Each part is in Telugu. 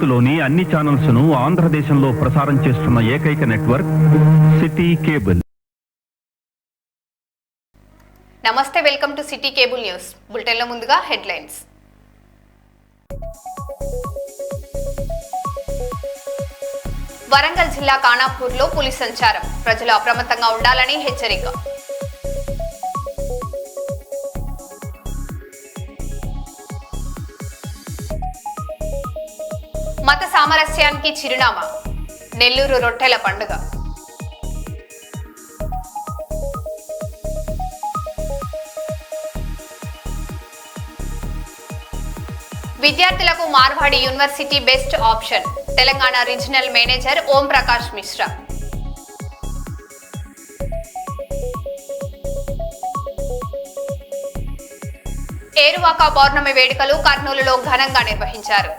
భారత్లోని అన్ని ఛానల్స్ ను ఆంధ్రదేశంలో ప్రసారం చేస్తున్న ఏకైక నెట్వర్క్ సిటీ కేబుల్. నమస్తే, welcome to city cable news. బులెటిన్లో ముందుగా హెడ్లైన్స్. వరంగల్ జిల్లా ఖానాపూర్లో పులి సంచారం, ప్రజలు అప్రమత్తంగా ఉండాలని హెచ్చరిక. మత సామరస్యానికి చిరునామా, నెల్లూరు రొట్టెల పండుగ. విద్యార్థులకు Marwadi university best option, Telangana regional manager Om Prakash Mishra. ఏరువాక పౌర్ణమి వేడుకలు కర్నూలులో ఘనంగా నిర్వహించారు.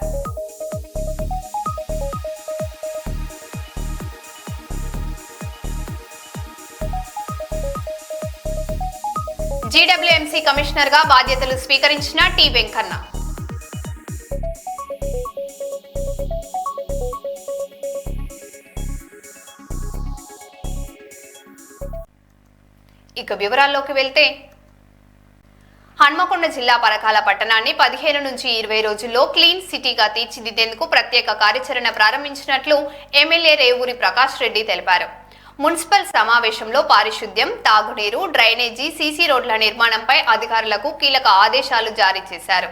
జీడబ్ల్యూఎంసీ కమిషనర్ గా బాధ్యతలు స్వీకరించిన టి వెంకన్న. ఇక వివరాల్లోకి వెళ్తే, హన్మకొండ జిల్లా పరకాల పట్టణాన్ని 15 నుంచి 20 రోజుల్లో క్లీన్ సిటీగా తీర్చిదిద్దేందుకు ప్రత్యేక కార్యాచరణ ప్రారంభించినట్లు ఎమ్మెల్యే రేవూరి ప్రకాష్ రెడ్డి తెలిపారు. మున్సిపల్ సమావేశంలో పారిశుద్ధ్యం, తాగునీరు, డ్రైనేజీ, సీసీ రోడ్ల నిర్మాణంపై అధికారులకు కీలక ఆదేశాలు జారీ చేశారు.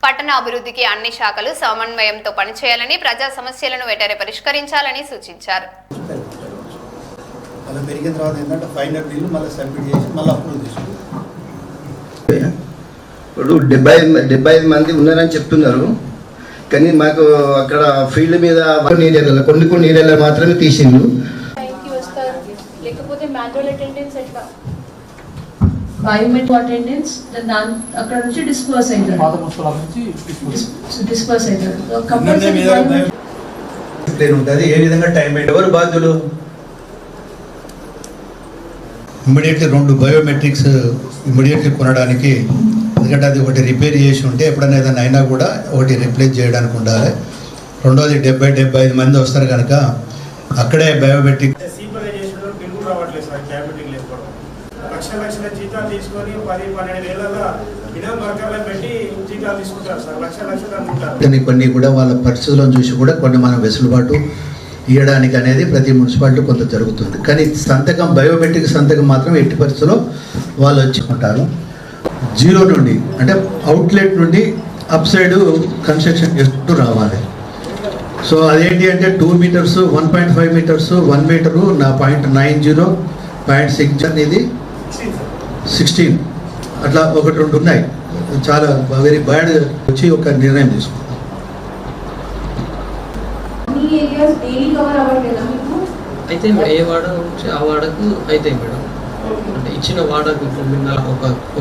పట్టణ అభివృద్ధికి అన్ని శాఖలు సమన్వయంతో పనిచేయాలని, ప్రజా సమస్యలను వెంటనే పరిష్కరించాలని సూచించారు. ఇప్పుడు 70 మంది ఉన్నారని చెప్తున్నారు, కానీ మాకు అక్కడ ఫీల్డ్ మీద కొన్ని నీళ్ళ మాత్రమే తీసిండ్రు. లేకపోతే మాన్యువల్ అటెండెన్స్ ఎట్లా, బయోమెట్రిక్ అటెండెన్స్ అక్కడ నుంచి డిస్పర్స్ అవుతారు. ఏ విధంగా టైం ఎవరు బాధ్యులు? ఇమ్మీడియట్లీ 2 బయోమెట్రిక్స్ ఇమ్మీడియట్లీ కొనడానికి, ఎందుకంటే అది ఒకటి రిపేర్ చేసి ఉంటే ఎప్పుడైనా ఏదైనా అయినా కూడా ఒకటి రిప్లేస్ చేయడానికి ఉండాలి. రెండోది 70-75 మంది వస్తారు కనుక అక్కడే బయోమెట్రిక్ లక్షల జీతాలు తీసుకొని 10-12 ఏళ్ళలో బినా వర్కర్లను పెట్టి జీతాలు తీసుకుంటారు సార్. లక్షలు కొన్ని కూడా వాళ్ళ పరిస్థితులను చూసి కూడా కొన్ని మనం వెసులుబాటు ఇవ్వడానికి అనేది ప్రతి మున్సిపాలిటీ కొంత జరుగుతుంది. కానీ సంతకం, బయోమెట్రిక్ సంతకం మాత్రం ఎట్టి పరిస్థితుల్లో వాళ్ళు వచ్చుకుంటారు. 0 నుండి అంటే అవుట్లెట్ నుండి అప్ సైడ్ కన్స్ట్రక్షన్ చేసుకుంటూ రావాలి. సో అదేంటి అంటే 2 మీటర్స్, 1.5 మీటర్స్, 1 మీటరు నా 0.90, 0.6 అనేది 16 అట్లా 1-2 ఉన్నాయి. చాలా వెరీ బ్యాడ్ వచ్చి ఒక నిర్ణయం తీసుకుంటాం. అయితే ఏ వాడ ఆ వాడకు అవుతాయి మేడం. అంటే ఇచ్చిన వాడకు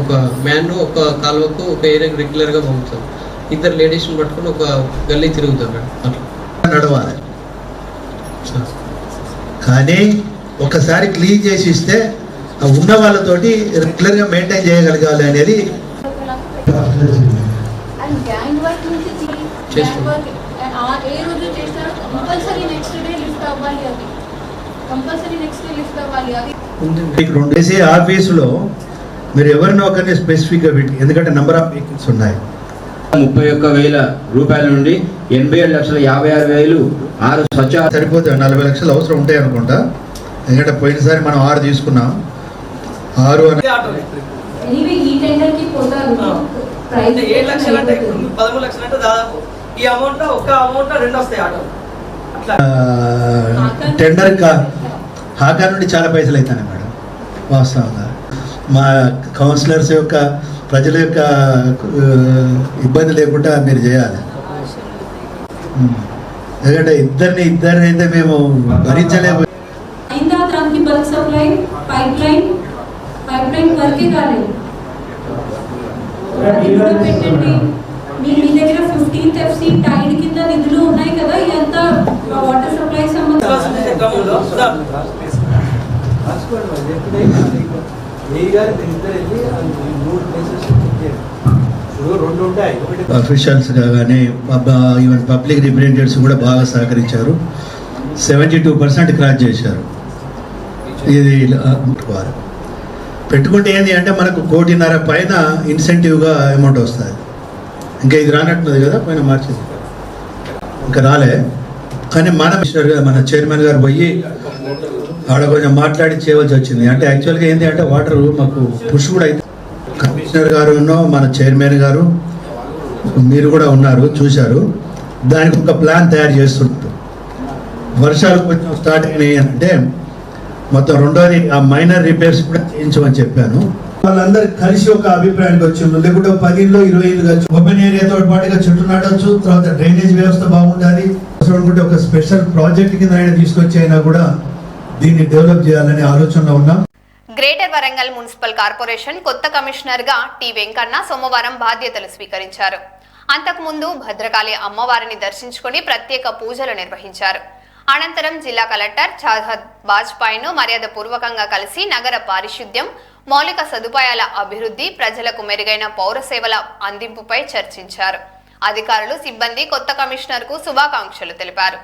ఒక మ్యాన్ ఒక కాలువకు ఒక ఏరియా రెగ్యులర్గా పంపుతాం. 2 లేడీస్ని పట్టుకుని ఒక గల్లీ తిరుగుతాం మేడం. అట్లా నడవాలి. కానీ ఒకసారి క్లీన్ చేసి ఇస్తే ఉన్న వాళ్ళతోటి రెగ్యులర్గా మెయింటైన్ చేయగలగాలి అనేది ఆఫీసులో మీరు ఎవరినో ఒకరిని స్పెసిఫిక్గా పెట్టి, ఎందుకంటే నెంబర్ ఆఫ్ వెహికల్స్ ఉన్నాయి. 31,000 రూపాయల నుండి 87,56,000 6 స్వచ్ఛ సరిపోతే 40 లక్షలు అవసరం ఉంటాయి అనుకుంటా. ఎందుకంటే పోయినసారి మనం 6 తీసుకున్నాం. 6 7 లక్షలు అంటే 13 లక్షలు అంటే దాదాపు ఈ అమౌంట్ ఒక్క అమౌంట్ 2 వస్తాయి ఆటో. టెండర్ హాకా నుండి చాలా పైసలు అవుతాయి మేడం. వాస్తవంగా మా కౌన్సిలర్స్ యొక్క, ప్రజల యొక్క ఇబ్బంది లేకుండా మీరు చేయాలి. ఎందుకంటే ఇద్దరిని అయితే మేము భరించలేము. మీ దగ్గర 15th FC టైడ్ కింద నిధులు ఉన్నాయి కదా, ఇదంతా వాటర్ సప్లై సంబంధించి అఫీషియల్స్గా కానీ ఈవెన్ పబ్లిక్ రిప్రజెంటేటివ్స్ కూడా బాగా సహకరించారు. 72% క్రాస్ చేశారు. ఇది వారు పెట్టుకుంటే ఏంటి అంటే మనకు 1.5 కోటి పైన ఇన్సెంటివ్గా అమౌంట్ వస్తుంది. ఇంకా ఇది రానట్టున్నది కదా, పైన మార్చింది ఇంకా రాలే. కానీ మన చైర్మన్ గారు పోయి ఆడ కొంచెం మాట్లాడి చేయవలసి వచ్చింది. అంటే యాక్చువల్గా ఏంటి అంటే వాటర్ మాకు పుష్ కూడా అయితే కమిషనర్ గారు మన చైర్మన్ గారు మీరు కూడా ఉన్నారు, చూశారు. దానికి ఒక ప్లాన్ తయారు చేస్తున్నారు. వర్షాలు కొంచెం స్టార్ట్ అయినాయి అంటే మొత్తం రెండోది ఆ మైనర్ రిపేర్స్ కూడా చేయించమని చెప్పాను. వాళ్ళందరూ కలిసి ఒక అభిప్రాయానికి వచ్చిండ్రు. లేకుంటే 10 ఇళ్ళు 20 ఇళ్ళు కలిసి ఓపెన్ ఏరియాతో పాటుగా చుట్టూ నాటొచ్చు. తర్వాత డ్రైనేజ్ వ్యవస్థ బాగుండాలి అనుకుంటే ఒక స్పెషల్ ప్రాజెక్ట్ కింద ఆయన తీసుకొచ్చి అయినా కూడా దీన్ని డెవలప్ చేయాలనే ఆలోచనలో ఉన్నాం. గ్రేటర్ వరంగల్ మున్సిపల్ కార్పొరేషన్ కొత్త కమిషనర్ గా టి వెంకన్న సోమవారం బాధ్యతలు స్వీకరించారు. అంతకుముందు భద్రకాళి అమ్మవారిని దర్శించుకుని ప్రత్యేక పూజలు నిర్వహించారు. అనంతరం జిల్లా కలెక్టర్ చాహద్ వాజ్పాయ్ను మర్యాదపూర్వకంగా కలిసి నగర పారిశుద్ధ్యం, మౌలిక సదుపాయాల అభివృద్ధి, ప్రజలకు మెరుగైన పౌర సేవల అందింపుపై చర్చించారు. అధికారులు, సిబ్బంది కొత్త కమిషనర్ కు శుభాకాంక్షలు తెలిపారు.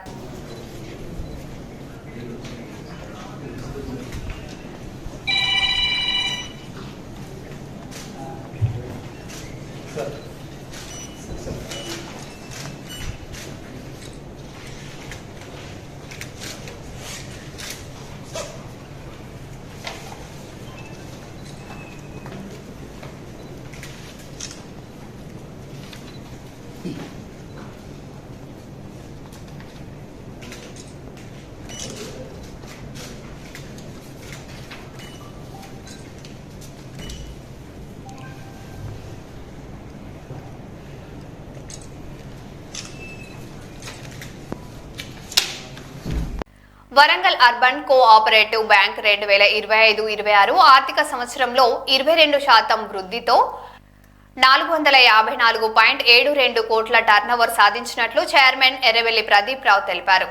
వరంగల్ అర్బన్ కోఆపరేటివ్ బ్యాంక్ 2025-26 ఆర్థిక సంవత్సరంలో 22% వృద్ధితో 454.72 కోట్ల టర్నోవర్ సాధించినట్లు చైర్మన్ ఎర్రవెల్లి ప్రదీప్ రావు తెలిపారు.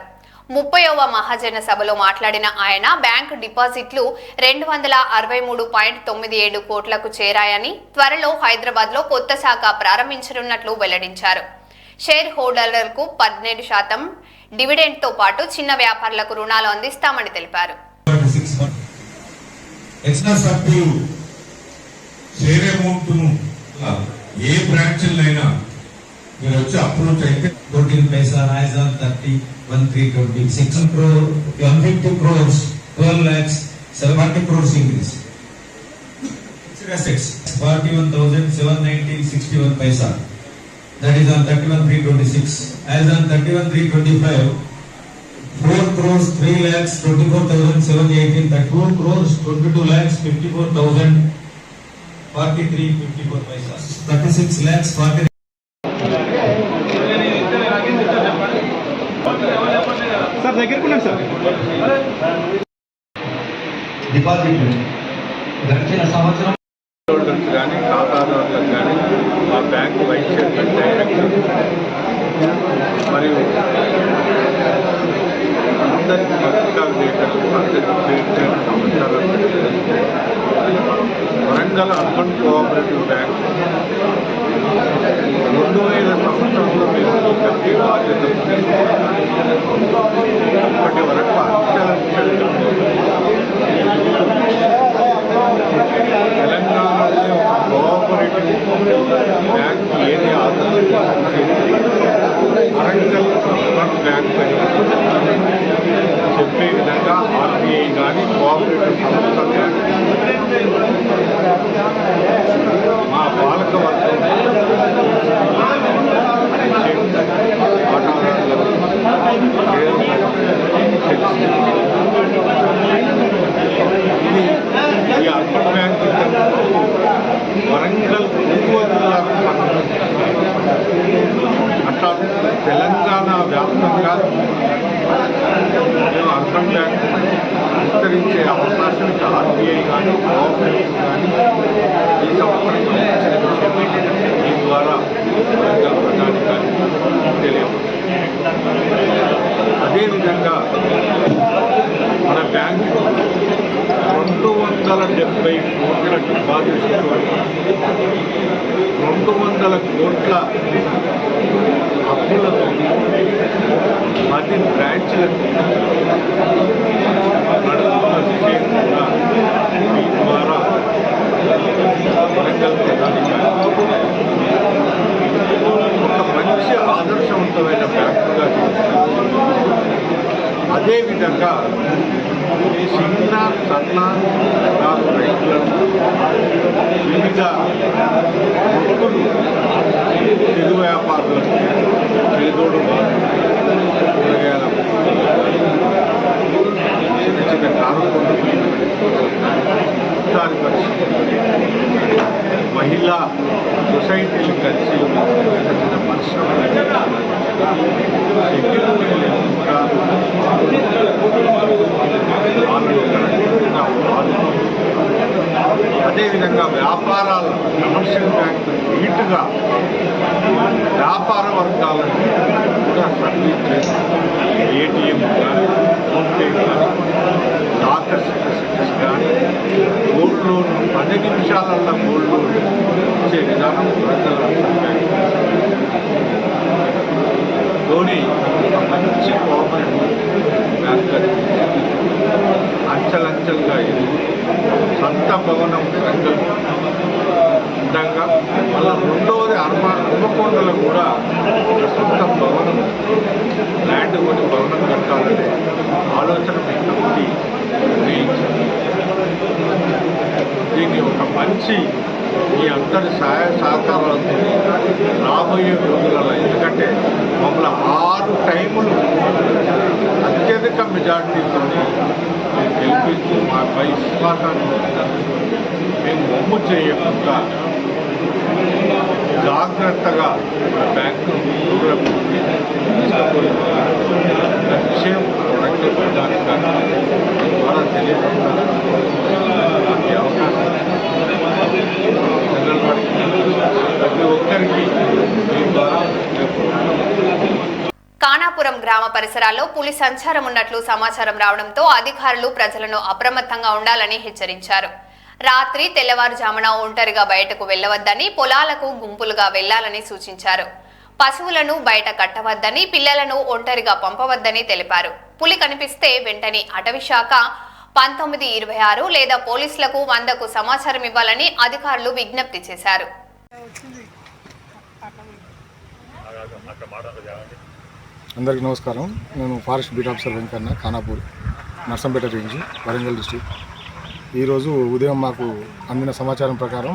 30వ మహాజన సభలో మాట్లాడిన ఆయన బ్యాంకు డిపాజిట్లు 263.97 కోట్లకు చేరాయని, త్వరలో హైదరాబాద్ లో కొత్త శాఖ ప్రారంభించనున్నట్లు వెల్లడించారు. షేర్ హోల్డర్లకు 17% డివిడెండ్ తో పాటు చిన్న వ్యాపారులకు రుణాలు అందిస్తామని తెలిపారు. ఏ బ్రాంచ్లైనా మీరు వచ్చి అప్రోచ్ అయితే 14 పైసా 1326 crore 150 crores 12 lakhs 70 crores increase. Assets 41,719.61 paisa, that is on 31/3/26. As on 31/3/25, 4 crores 3 lakhs 24,718, 2 crores 22 lakhs 54,043.54 paisa, 36 lakhs 40. Sir దగ్గరకున్నాను సార్. డిపాజిట్ గడిచిన సంవత్సరం కానీ ఖాతాదారులకు కానీ ఆ బ్యాంకు వైస్ చైర్మన్, డైరెక్టర్ మరియు అందరికీ పత్రికా విలేకరులకు అందరికీ వరంగల్ అర్బన్ కోఆపరేటివ్ బ్యాంక్ 2000 సంవత్సరంలో మేము ప్రతి బాధ్యత ఇప్పటి వరకు అంచెలంచెలుగా తెలంగాణలో కోఆపరేటివ్ బ్యాంక్ ఏది ఆధారం వరంగల్ అర్బన్ బ్యాంక్ అని చెప్పే విధంగా ఆర్బీఐ కానీ కోఆపరేటివ్ సంస్థలు కానీ మా పాలక వర్గం ఈ అర్బన్ బ్యాంక్ వరంగల్ అట్లా తెలంగాణ వ్యాప్తంగా మేము అర్బన్ బ్యాంక్ విస్తరించే అవకాశం ఆర్బీఐ కానీ కోఆపరేటివ్ కానీ ఈ సంవత్సరం ఈ ద్వారా వరంగల్ ప్రధాని కానీ తెలియవచ్చు. అదేవిధంగా మన బ్యాంకు 270 కోట్ల డిపాజిట్లతో 200 కోట్ల అప్పులతో 10 బ్రాంచ్లకు నడుస్తున్న విషయం కూడా మీ ద్వారా వరంగల్ ప్రధానిగా ఒక మంచి ఆదర్శవంతమైన బ్యాంకుగా అదేవిధంగా చిన్న సన్న నాలుగు రైతులను వివిధ వృత్తులు చిరు వ్యాపారులకు చేదోడు కూరగాయల చిన్న చిన్న కార్యక్రమాలు ఇఫ్తార్ పరిస్థితి మహిళా సొసైటీలు కలిసి చిన్న చిన్న పరిశ్రమలు అదేవిధంగా వ్యాపారాలు కమర్షియల్ బ్యాంకు నీట్గా వ్యాపార వర్గాలను కూడా సర్వీస్ చేసి ఏటీఎం కానీ ఫోన్పే కానీ లాకర్ ఫెసిలిటీస్ కానీ గోల్డ్ లోన్ 10 నిమిషాలల్లో గోల్డ్ లోన్ ఇచ్చే విధానం వరంగల్ ధోని మంచి కోఆపరేటివ్ బ్యాంక్ అంచెలంచెలుగా ఎదుగు సొంత భవనం వరంగల్ ఉండగా మళ్ళీ రెండవది హన్మకొండలో కూడా ఒక సొంత భవనం ల్యాండ్ కొని భవనం కట్టాలనే ఆలోచన మీ కమిటీ నిర్ణయించింది. దీన్ని ఒక మంచి మీ అందరి సహాయ సహకారాలతో రాబోయే రోజులలో, ఎందుకంటే మమ్మల్ని 6 టైములు అత్యధిక మెజార్టీతో గెలిపిస్తూ మాపై విశ్వాసాన్ని ఉంచినందుకు మేము ఒమ్ము చేయకుండా జాగ్రత్తగా బ్యాంకు అభివృద్ధి విషయం వరంగల్ ప్రధాని ద్వారా తెలియజేస్తారు. ఈ అవకాశం ప్రతి ఒక్కరికి మీ ద్వారా ఖానాపురం గ్రామ పరిసరాల్లో పులి సంచారం ఉన్నట్లు సమాచారం రావడంతో అధికారులు ప్రజలను అప్రమత్తంగా ఉండాలని హెచ్చరించారు. రాత్రి తెల్లవారుజామున ఒంటరిగా బయటకు వెళ్లవద్దని, పొలాలకు గుంపులుగా వెళ్లాలని సూచించారు. పశువులను బయట కట్టవద్దని, పిల్లలను ఒంటరిగా పంపవద్దని తెలిపారు. పులి కనిపిస్తే వెంటనే అటవీ శాఖ 1926 లేదా పోలీసులకు 100కు సమాచారం ఇవ్వాలని అధికారులు విజ్ఞప్తి చేశారు. అందరికీ నమస్కారం. నేను forest beat officer Venkanna, Khanapur, Narsampet range, Warangal district. ఈరోజు ఉదయం మాకు అందిన సమాచారం ప్రకారం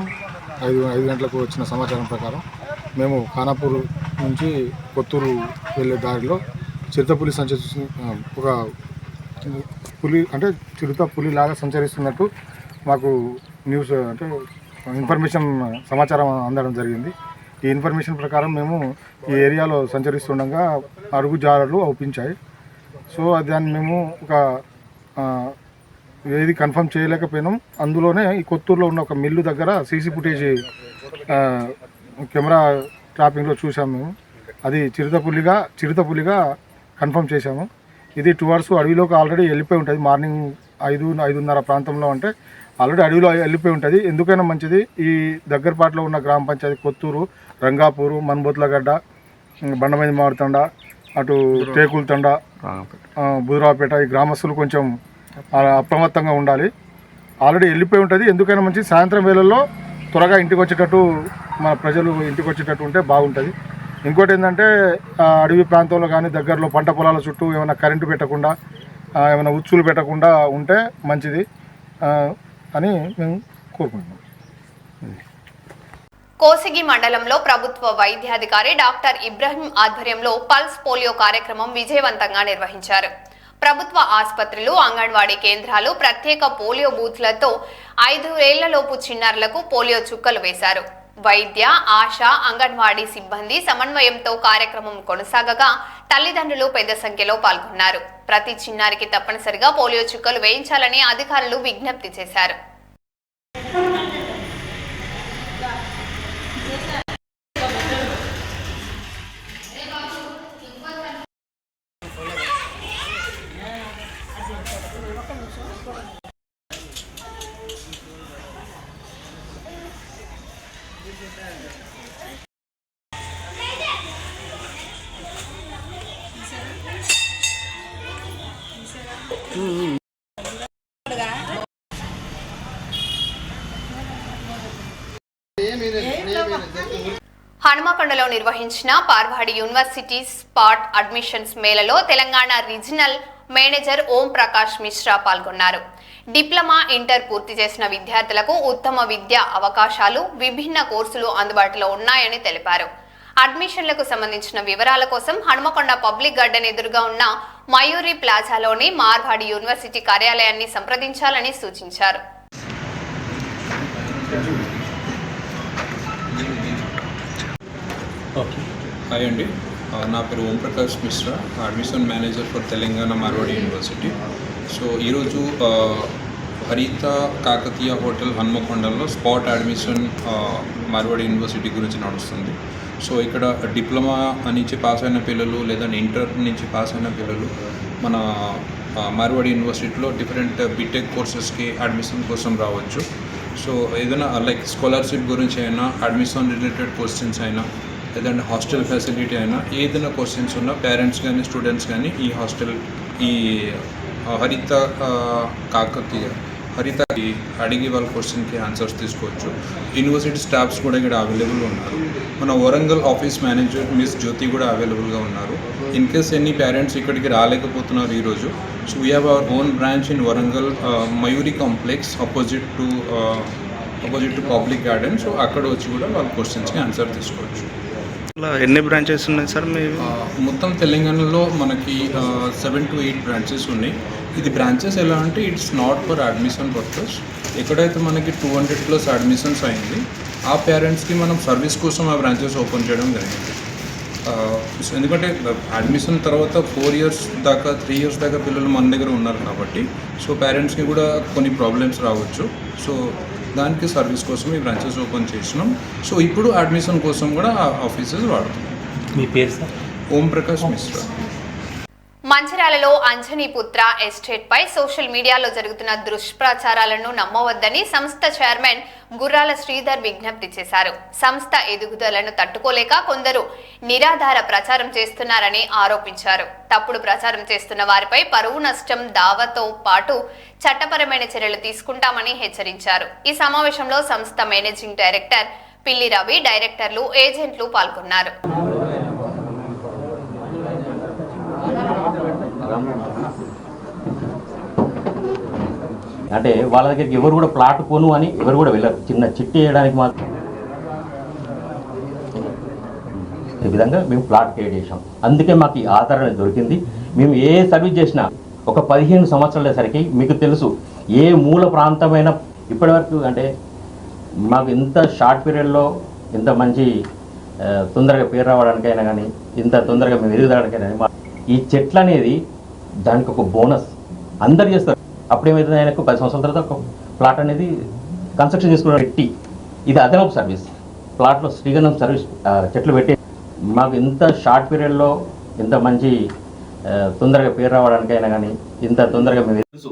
5 గంటలకు వచ్చిన సమాచారం ప్రకారం మేము ఖానాపూర్ నుంచి కొత్తూరు వెళ్ళే దారిలో చిరుతపులి ఒక పులి అంటే చిరుత పులిలాగా సంచరిస్తున్నట్టు మాకు న్యూస్ అంటే ఇన్ఫర్మేషన్ సమాచారం అందడం జరిగింది. ఈ ఇన్ఫర్మేషన్ ప్రకారం మేము ఈ ఏరియాలో సంచరిస్తుండగా అడుగు జాడలు అవుపించాయి. సో దాన్ని మేము ఒక ఏది కన్ఫర్మ్ చేయలేకపోయినాం. అందులోనే ఈ కొత్తూరులో ఉన్న ఒక మిల్లు దగ్గర సీసీ ఫుటేజ్ కెమెరా ట్రాపింగ్లో చూసాము మేము. అది చిరుతపులిగా కన్ఫర్మ్ చేశాము. ఇది 2 hours అడవిలోకి ఆల్రెడీ వెళ్ళిపోయి ఉంటుంది. మార్నింగ్ 5-5:30 ప్రాంతంలో అంటే ఆల్రెడీ అడవిలో వెళ్ళిపోయి ఉంటుంది. ఎందుకైనా మంచిది ఈ దగ్గరపాటులో ఉన్న గ్రామ పంచాయతీ కొత్తూరు, రంగాపూరు, మన్బోత్లగడ్డ, బండమేది మారుతండ, అటు టేకులతండ, బుధరావుపేట ఈ గ్రామస్తులు కొంచెం అప్రమత్తంగా ఉండాలి. ఆల్రెడీ వెళ్ళిపోయి ఉంటుంది. ఎందుకైనా మంచిది సాయంత్రం వేళల్లో త్వరగా ఇంటికి వచ్చేటట్టు మన ప్రజలు ఇంటికి వచ్చేటట్టు ఉంటే బాగుంటుంది. ఇంకోటి ఏంటంటే అడవి ప్రాంతంలో కానీ దగ్గరలో పంట పొలాల చుట్టూ ఏమైనా కరెంటు పెట్టకుండా, ఏమైనా ఉచ్చులు పెట్టకుండా ఉంటే మంచిది అని మేము కోరుకుంటున్నాం. కోసిగి మండలంలో ప్రభుత్వ వైద్యాధికారి డాక్టర్ ఇబ్రహీం ఆధ్వర్యంలో పల్స్ పోలియో కార్యక్రమం విజయవంతంగా నిర్వహించారు. ప్రభుత్వ ఆసుపత్రులు, అంగన్వాడీ కేంద్రాలు, ప్రత్యేక పోలియో బూత్లతో 5 ఏళ్లలోపు చిన్నారులకు పోలియో చుక్కలు వేశారు. వైద్య, ఆశా, అంగన్వాడీ సిబ్బంది సమన్వయంతో కార్యక్రమం కొనసాగగా తల్లిదండ్రులు పెద్ద సంఖ్యలో పాల్గొన్నారు. ప్రతి చిన్నారికి తప్పనిసరిగా పోలియో చుక్కలు వేయించాలని అధికారులు విజ్ఞప్తి చేశారు. హనుమకొండలో నిర్వహించిన పార్వాడి యూనివర్సిటీ స్పాట్ అడ్మిషన్స్ మేళలో తెలంగాణ రీజనల్ మేనేజర్ ఓం ప్రకాష్ మిశ్రా పాల్గొన్నారు. డిప్లొమా, ఇంటర్ పూర్తి చేసిన విద్యార్థులకు ఉత్తమ విద్యా అవకాశాలు, విభిన్న కోర్సులు అందుబాటులో ఉన్నాయని తెలిపారు. అడ్మిషన్లకు సంబంధించిన వివరాల కోసం హనుమకొండ పబ్లిక్ గార్డెన్ ఎదురుగా ఉన్న మయూరి ప్లాజాలోని మార్వాడి యూనివర్సిటీ కార్యాలయాన్ని సంప్రదించాలని సూచించారు. హాయ్ అండి, నా పేరు Om Prakash Mishra, admission manager for Telangana Marwadi university. So ఈరోజు హరిత కాకతీయ హోటల్ హన్మకొండలో స్పాట్ అడ్మిషన్ మార్వాడి యూనివర్సిటీ గురించి నడుస్తుంది. సో ఇక్కడ డిప్లొమా నుంచి పాస్ అయిన పిల్లలు లేదంటే ఇంటర్ నుంచి పాస్ అయిన పిల్లలు మన మార్వాడి యూనివర్సిటీలో డిఫరెంట్ బీటెక్ కోర్సెస్కి అడ్మిషన్ కోసం రావచ్చు. సో ఏదైనా లైక్ స్కాలర్షిప్ గురించి అయినా, అడ్మిషన్ రిలేటెడ్ క్వశ్చన్స్ అయినా, లేదంటే హాస్టల్ ఫెసిలిటీ అయినా ఏదైనా క్వశ్చన్స్ ఉన్నా పేరెంట్స్ కానీ స్టూడెంట్స్ కానీ ఈ హరిత అడిగి వాళ్ళ క్వశ్చన్కి ఆన్సర్స్ తీసుకోవచ్చు. యూనివర్సిటీ స్టాఫ్స్ కూడా ఇక్కడ అవైలబుల్ ఉన్నారు. మన వరంగల్ ఆఫీస్ మేనేజర్ మిస్ జ్యోతి కూడా అవైలబుల్గా ఉన్నారు. ఇన్ కేస్ ఎన్ని పేరెంట్స్ ఇక్కడికి రాలేకపోతున్నారు ఈరోజు, so we have our own branch in Warangal Mayuri complex opposite to public garden. So అక్కడ వచ్చి కూడా వాళ్ళ క్వశ్చన్స్కి ఆన్సర్ తీసుకోవచ్చు. ఎన్ని బ్రాంచెస్ ఉన్నాయి సార్ మీ? మొత్తం తెలంగాణలో మనకి 7 to 8 బ్రాంచెస్ ఉన్నాయి. ఇది బ్రాంచెస్ ఎలా అంటే it's not for admission purpose. ఎక్కడైతే మనకి 200+ అడ్మిషన్స్ అయింది, ఆ పేరెంట్స్కి మనం సర్వీస్ కోసం ఆ బ్రాంచెస్ ఓపెన్ చేయడం జరిగింది. ఎందుకంటే అడ్మిషన్ తర్వాత 4 years దాకా 3 years దాకా పిల్లలు మన దగ్గర ఉన్నారు కాబట్టి సో పేరెంట్స్కి కూడా కొన్ని ప్రాబ్లమ్స్ రావచ్చు. సో దానికి సర్వీస్ కోసం ఈ బ్రాంచెస్ ఓపెన్ చేసినాం. సో ఇప్పుడు అడ్మిషన్ కోసం కూడా ఆ ఆఫీసెస్ వాడుతున్నాం. మీ పేరు సార్? ఓం ప్రకాష్ మిశ్రా. మంచిర్యాలలో అంజనీపుత్ర ఎస్టేట్ పై సోషల్ మీడియాలో జరుగుతున్న దుష్ప్రచారాలను నమ్మవద్దని సంస్థ చైర్మన్ గుర్రాల శ్రీధర్ విజ్ఞప్తి చేశారు. సంస్థ ఎదుగుదలను తట్టుకోలేక కొందరు నిరాధార ప్రచారం చేస్తున్నారని ఆరోపించారు. తప్పుడు ప్రచారం చేస్తున్న వారిపై పరువు నష్టం దావాతో పాటు చట్టపరమైన చర్యలు తీసుకుంటామని హెచ్చరించారు. ఈ సమావేశంలో సంస్థ మేనేజింగ్ డైరెక్టర్ పిల్లి రవి, డైరెక్టర్లు, ఏజెంట్లు పాల్గొన్నారు. అంటే వాళ్ళ దగ్గరికి ఎవరు కూడా ప్లాట్ కొను అని ఎవరు కూడా వెళ్ళరు. చిన్న చిట్టి వేయడానికి మాత్రం ఈ విధంగా మేము ప్లాట్ క్రియేట్ చేసాం. అందుకే మాకు ఈ ఆధారణ దొరికింది. మేము ఏ సర్వీస్ చేసినా ఒక 15 సంవత్సరాలసరికి మీకు తెలుసు ఏ మూల ప్రాంతమైన ఇప్పటివరకు అంటే మాకు ఇంత షార్ట్ పీరియడ్లో ఇంత మంచి తొందరగా పేరు రావడానికైనా కానీ ఇంత తొందరగా మేము ఎదుగుదడానికైనా ఈ చెట్లు అనేది దానికి ఒక బోనస్ అందరు చేస్తారు. అప్పుడేమైతుంది, ఆయనకు 10 సంవత్సరాల తర్వాత ఒక ప్లాట్ అనేది కన్స్ట్రక్షన్ చేసుకున్న పెట్టి ఇది అదనపు సర్వీస్. ప్లాట్లో శ్రీగంధం సర్వీస్ చెట్లు పెట్టి మాకు ఇంత షార్ట్ పీరియడ్లో ఇంత మంచి తొందరగా పేరు రావడానికైనా కానీ ఇంత తొందరగా మేము తెలుసు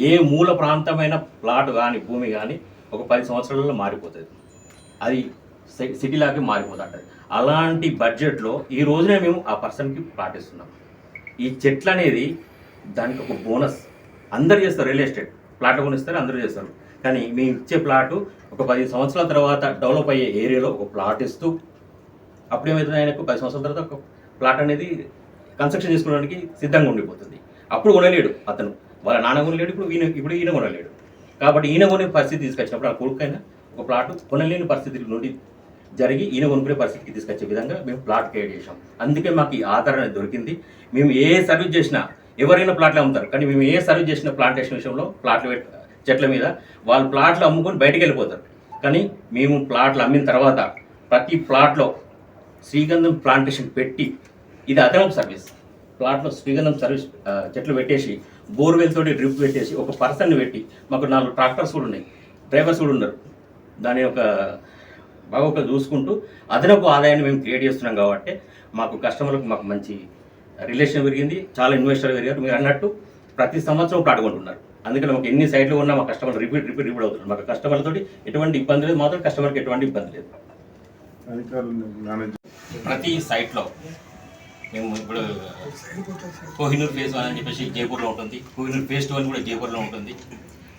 ఏ మూల ప్రాంతమైన ప్లాట్ కానీ భూమి కానీ ఒక 10 సంవత్సరాలలో మారిపోతుంది. అది సిటీలాగే మారిపోతుంటుంది. అలాంటి బడ్జెట్లో ఈ రోజునే మేము ఆ పర్సన్కి ప్లాట్ ఇస్తున్నాం. ఈ చెట్లు అనేది దానికి ఒక బోనస్. అందరు చేస్తారు, రియల్ ఎస్టేట్ ప్లాట్లు కొనిస్తారు, అందరూ చేస్తారు. కానీ మేము ఇచ్చే ప్లాటు ఒక 10 సంవత్సరాల తర్వాత డెవలప్ అయ్యే ఏరియాలో ఒక ప్లాట్ ఇస్తూ అప్పుడేమవుతుంది, ఆయనకు 10 సంవత్సరాల తర్వాత ఒక ప్లాట్ అనేది కన్స్ట్రక్షన్ చేసుకోవడానికి సిద్ధంగా ఉండిపోతుంది. అప్పుడు కొనలేడు అతను, వాళ్ళ నాన్న కొనలేడు, ఇప్పుడు ఈయన కొనలేడు. కాబట్టి ఈయన కొనే పరిస్థితి తీసుకొచ్చినప్పుడు ఆ కొడుకైనా ఒక ప్లాట్ కొనలేని పరిస్థితి నుండి జరిగి ఈయన కొనుక్కునే పరిస్థితికి తీసుకొచ్చే విధంగా మేము ప్లాట్ క్రియేట్ చేసాం. అందుకే మాకు ఈ ఆధారణ దొరికింది. మేము ఏ సర్వీస్ చేసినా ఎవరైనా ప్లాట్లు అమ్ముతారు, కానీ మేము ఏ సర్వీస్ చేసిన ప్లాంటేషన్ విషయంలో ప్లాట్లు చెట్ల మీద వాళ్ళు ప్లాట్లు అమ్ముకొని బయటకు వెళ్ళిపోతారు. కానీ మేము ప్లాట్లు అమ్మిన తర్వాత ప్రతి ప్లాట్లో శ్రీగంధం ప్లాంటేషన్ పెట్టి ఇది అదనపు సర్వీస్. ప్లాట్లో శ్రీగంధం సర్వీస్ చెట్లు పెట్టేసి బోర్వెల్ తోటి డ్రిప్ పెట్టేసి ఒక పర్సన్ని పెట్టి మాకు 4 ట్రాక్టర్స్ కూడా ఉన్నాయి, డ్రైవర్స్ కూడా ఉన్నారు. దాని ఒక బాగా చూసుకుంటూ అదనపు ఆదాయాన్ని మేము క్రియేట్ చేస్తున్నాం. కాబట్టి మాకు కస్టమర్లకు మాకు మంచి రిలేషన్ పెరిగింది, చాలా ఇన్వెస్టర్లు పెరిగారు. మీరు అన్నట్టు ప్రతి సంవత్సరం ప్లాట్ కొంటున్నారు. అందుకని మాకు ఎన్ని సైట్లు ఉన్నా మా కస్టమర్ రిపీట్ అవుతున్నారు. మాకు కస్టమర్లతో ఎటువంటి ఇబ్బంది లేదు, మాత్రం కస్టమర్కి ఎటువంటి ఇబ్బంది లేదు. ప్రతి సైట్లో మేము ఇప్పుడు కోహినూర్ ఫేజ్ 1 అని చెప్పేసి జైపూర్లో ఉంటుంది, కోహినూర్ ఫేజ్ 2 అని కూడా జైపూర్లో ఉంటుంది,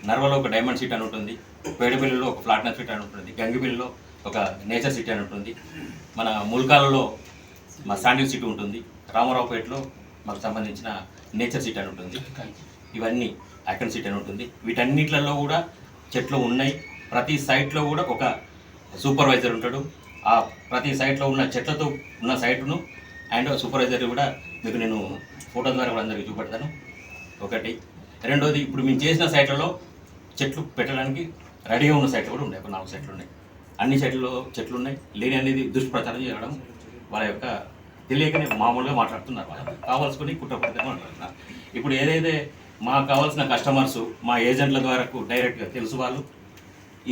నర్వలో ఒక డైమండ్ సిటీ అని ఉంటుంది, పేడపల్లిలో ఒక ప్లాటినం సిటీ అని ఉంటుంది, గంగిపల్లిలో ఒక నేచర్ సిటీ అని ఉంటుంది, మన ముల్కాలలో మా శాండిల్ సిటీ ఉంటుంది, రామారావుపేటలో మాకు సంబంధించిన నేచర్ సిటీ అని ఉంటుంది, ఇవన్నీ ఐకన్ సిటీ అని ఉంటుంది. వీటన్నిట్లలో కూడా చెట్లు ఉన్నాయి. ప్రతి సైట్లో కూడా ఒక సూపర్వైజర్ ఉంటాడు. ఆ ప్రతి సైట్లో ఉన్న చెట్లతో ఉన్న సైట్ను అండ్ సూపర్వైజర్ కూడా మీకు నేను ఫోటో ద్వారా కూడా అందరికీ చూపెడతాను. ఒకటి. రెండోది, ఇప్పుడు మేము చేసిన సైట్లలో చెట్లు పెట్టడానికి రెడీగా ఉన్న సైట్లు కూడా ఉన్నాయి. ఒక 4 సైట్లు ఉన్నాయి. అన్ని సైట్లలో చెట్లు ఉన్నాయి. లేని అనేది దుష్ప్రచారం చేయడం వాళ్ళ యొక్క తెలియకనే మామూలుగా మాట్లాడుతున్నారు. వాళ్ళకి కావాల్సుకుని కుట్రపడితే మాట్లాడుతున్నారు. ఇప్పుడు ఏదైతే మాకు కావాల్సిన కస్టమర్స్ మా ఏజెంట్ల ద్వారా డైరెక్ట్గా తెలుసు. వాళ్ళు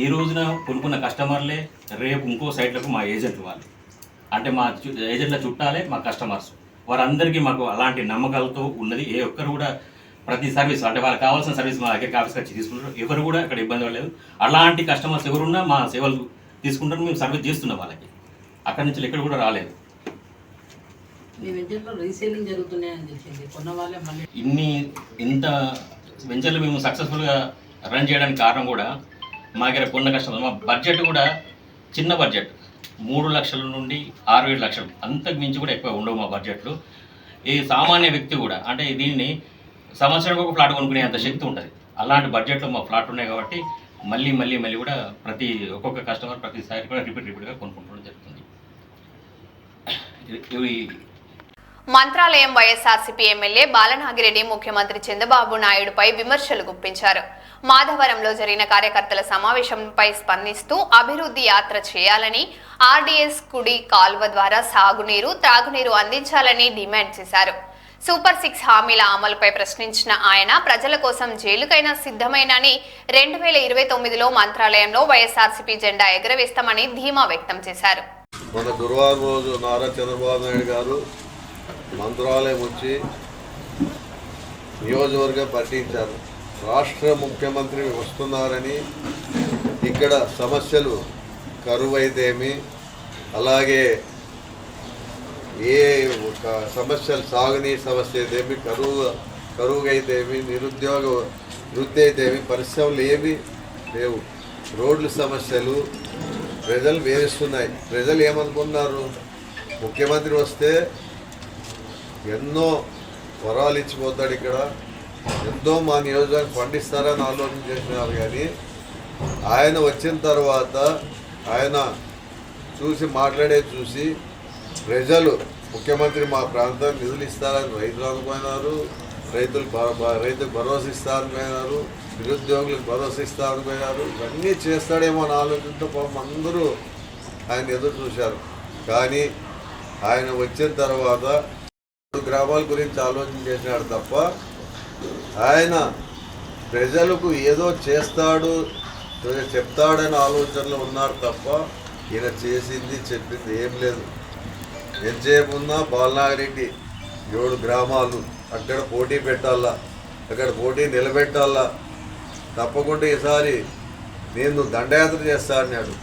ఈ రోజున కొనుక్కున్న కస్టమర్లే రేపు ఇంకో సైట్లకు మా ఏజెంట్లు వాళ్ళు, అంటే మా ఏజెంట్ల చుట్టాలే మా కస్టమర్స్. వారందరికీ మాకు అలాంటి నమ్మకాలతో ఉన్నది. ఏ ఒక్కరు కూడా ప్రతి సర్వీస్ అంటే వాళ్ళకి కావాల్సిన సర్వీస్ మా దగ్గరికి ఆఫీస్కి వచ్చి తీసుకుంటారు. ఎవరు కూడా అక్కడ ఇబ్బంది పడలేదు. అలాంటి కస్టమర్స్ ఎవరున్నా మా సేవలు తీసుకుంటారు. మేము సర్వీస్ చేస్తున్నాం వాళ్ళకి. అక్కడి నుంచి ఎక్కడ కూడా రాలేదు. ఇంత వెంచర్లు మేము సక్సెస్ఫుల్గా రన్ చేయడానికి కారణం కూడా మా దగ్గర కొన్న కస్టమర్. మా బడ్జెట్ కూడా చిన్న బడ్జెట్, 3 లక్షల నుండి 6-7 లక్షలు, అంతకు మించి కూడా ఎక్కువ ఉండవు మా బడ్జెట్లు. ఈ సామాన్య వ్యక్తి కూడా అంటే దీన్ని సంవత్సరానికి ఒక ఫ్లాట్ కొనుక్కునే అంత శక్తి ఉంటుంది. అలాంటి బడ్జెట్లో మా ఫ్లాట్ ఉన్నాయి కాబట్టి మళ్ళీ మళ్ళీ మళ్ళీ కూడా ప్రతి ఒక్కొక్క కస్టమర్ ప్రతిసారి కూడా రిపీట్గా కొనుక్కుంటూ జరుగుతుంది. ఇవి మంత్రాలయం వైఎస్ఆర్సీపీ ఎమ్మెల్యే బాలనాగిరెడ్డి ముఖ్యమంత్రి చంద్రబాబు నాయుడుపై విమర్శలు గుప్పించారు. మాధవరంలో జరిగిన కార్యకర్తల సమావేశంపై స్పందిస్తూ అభివృద్ధి యాత్ర చేయాలని, ఆర్డీఎస్ కుడి కాల్వ ద్వారా సాగునీరు, త్రాగునీరు అందించాలని డిమాండ్ చేశారు. సూపర్ 6 హామీల అమలుపై ప్రశ్నించిన ఆయన ప్రజల కోసం జైలుకైనా సిద్ధమైనని, 2029లో మంత్రాలయంలో వైఎస్ఆర్సీపీ జెండా ఎగరవేస్తామని ధీమా వ్యక్తం చేశారు. మన గురువారం రోజు నారా చంద్రబాబు నాయుడు గారు మంత్రాలయం వచ్చి నియోజకవర్గం పర్యటించారు. రాష్ట్ర ముఖ్యమంత్రి వస్తున్నారని ఇక్కడ సమస్యలు కరువు అయితేమి, అలాగే ఏ సమస్యలు సాగునీరు సమస్య అయితేమి, కరువు అయితేమి, నిరుద్యోగ వృద్ధి అయితేమి, పరిశ్రమలు ఏమి లేవు, రోడ్ల సమస్యలు ప్రజలు వేధిస్తున్నాయి. ప్రజలు ఏమనుకున్నారు, ముఖ్యమంత్రి వస్తే ఎన్నో వరాలు ఇచ్చిపోతాడు, ఇక్కడ ఎంతో మా నియోజకవర్గం పండిస్తారని ఆలోచన చేసినారు. కానీ ఆయన వచ్చిన తర్వాత ఆయన చూసి ప్రజలు ముఖ్యమంత్రి మా ప్రాంతానికి నిధులు ఇస్తారని రైతులు అనుకున్నారు, రైతులకు భరోసా ఇస్తారనుకున్నారు, నిరుద్యోగులకు భరోసా ఇస్తారనుకున్నారు. ఇవన్నీ చేస్తాడేమో అని ఆలోచనతో పాపం అందరూ ఆయన ఎదురు చూశారు. కానీ ఆయన వచ్చిన తర్వాత గ్రామాల గురించి ఆలోచన చేసినాడు తప్ప ఆయన ప్రజలకు ఏదో చేస్తాడు చెప్తాడని ఆలోచనలో ఉన్నారు తప్ప ఈయన చేసింది చెప్పింది ఏం లేదు. ఎంతసేపు ఉన్నా బాలనాగిరెడ్డి 7 గ్రామాలు అక్కడ పోటీ పెట్టాలా, అక్కడ పోటీ నిలబెట్టాలా, తప్పకుండా ఈసారి నేను దండయాత్ర చేస్తా అన్నాడు.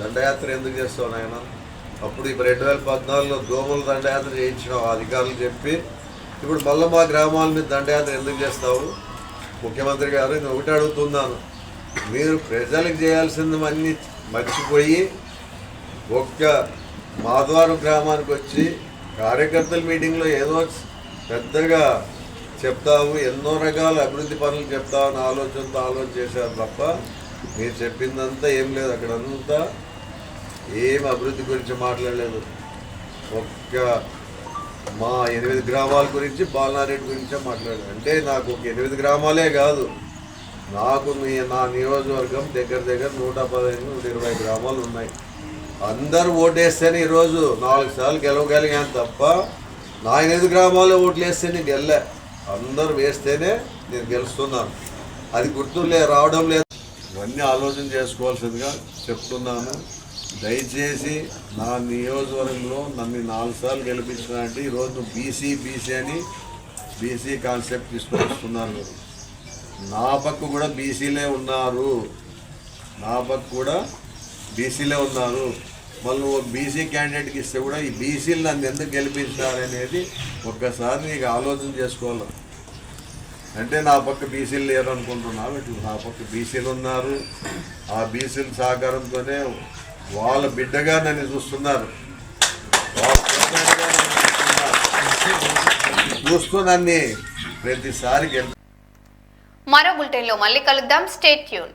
దండయాత్ర ఎందుకు చేస్తావు నాయన? అప్పుడు ఇప్పుడు 2014లో దోమల దండయాత్ర చేయించినావు అధికారులు చెప్పి, ఇప్పుడు మళ్ళీ మా గ్రామాల మీద దండయాత్ర ఎందుకు చేస్తావు? ముఖ్యమంత్రి గారు నేను ఒకటి అడుగుతున్నాను, మీరు ప్రజలకు చేయాల్సింది అన్నీ మర్చిపోయి ఒక్క మాధవరం గ్రామానికి వచ్చి కార్యకర్తల మీటింగ్లో ఏదో పెద్దగా చెప్తావు, ఎన్నో రకాల అభివృద్ధి పనులు చెప్తావు అని ఆలోచన చేశారు తప్ప మీరు చెప్పిందంతా ఏం లేదు. అక్కడ అంతా ఏం అభివృద్ధి గురించి మాట్లాడలేదు. ఒక్క మా 8 గ్రామాల గురించి బాలనారెడ్డి గురించే మాట్లాడారు. అంటే నాకు ఒక 8 గ్రామాలే కాదు, నాకు నా నియోజకవర్గం దగ్గర 115-120 గ్రామాలు ఉన్నాయి. అందరూ ఓటేస్తేనే ఈరోజు 4 సార్లు గెలవగలిగాను తప్ప నా 8 గ్రామాల్లో ఓట్లు వేస్తే నేను గెల్లే. అందరూ వేస్తేనే నేను గెలుస్తున్నాను. అది గుర్తులే రావడం లేదు. ఇవన్నీ ఆలోచన చేసుకోవాల్సిందిగా చెప్తున్నాను. దయచేసి నా నియోజకవర్గంలో నన్ను 4 సార్లు గెలిపించిన అంటే ఈరోజు నువ్వు బీసీ అని బీసీ కాన్సెప్ట్ తీసుకొస్తున్నారు. మీరు నా పక్క కూడా బీసీలే ఉన్నారు, మళ్ళీ ఒక బీసీ క్యాండిడేట్కి ఇస్తే కూడా ఈ బీసీలు నన్ను ఎందుకు గెలిపించాలనేది ఒక్కసారి నీకు ఆలోచన చేసుకోవాలి. అంటే నా పక్క బీసీలు లేరు అనుకుంటున్నావు, నా పక్క బీసీలు ఉన్నారు. ఆ బీసీల సహకారంతోనే వాళ్ళ బిడ్డగా నన్ను చూస్తున్నారు, చూస్తూ నన్ను ప్రతిసారి మరో బులెటిన్లో మళ్ళీ కలుద్దాం. Stay tune.